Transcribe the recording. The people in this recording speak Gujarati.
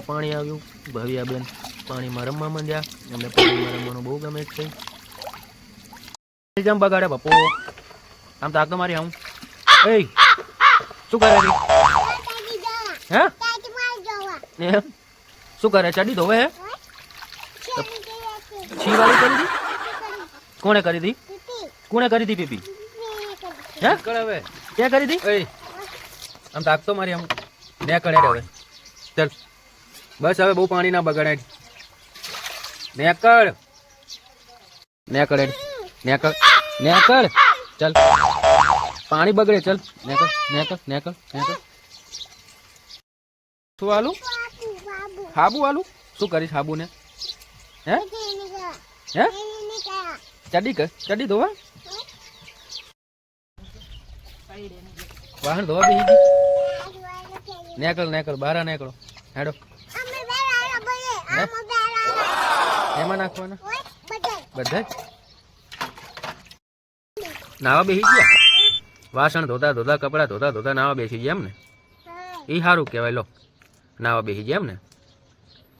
નળમાં પાણી આવ્યું. ભવ્યાબેન પાણીમાં રમવા માંડ્યા. એમને પાણીમાં રમવાનું બહુ ગમે છે. જમ બગાડે બાપો. આમ તાક તો મારી આવું. એ શું કરે રી? હે એમ શું કરે? ચડી ધોવે હે? છીવાળી કરી દી? કોણે કરી દી? કોણે કરી દી પીપી? હે હવે ક્યાં કરી દી? આમ તાક તો મારી આમ ને કરે હવે. ચલ બસ હવે બહુ પાણી ના બગાડે. નેકળ નેકળ નેકળ નેકળ. ચલ પાણી બગડે. ચલ નેકળ નેકળ નેકળ નેકળ. શું આલું? હાબુ આલું? શું કરીશ હાબુ ને? હે હે ચડી કર ચડી ધોવા વાહન ધોવા બેસી ગઈ. નેકળ નેકળ બારા નેકળો. હેડો એમાં નાખવાના બધા નાવા બેસી ગયા. વાસણ ધોતા ધોતા કપડા ધોતા ધોતા નાવા બેસી ગયા એમ ને? એ સારું કહેવાય. લો નાવા બેસી ગયા એમ ને?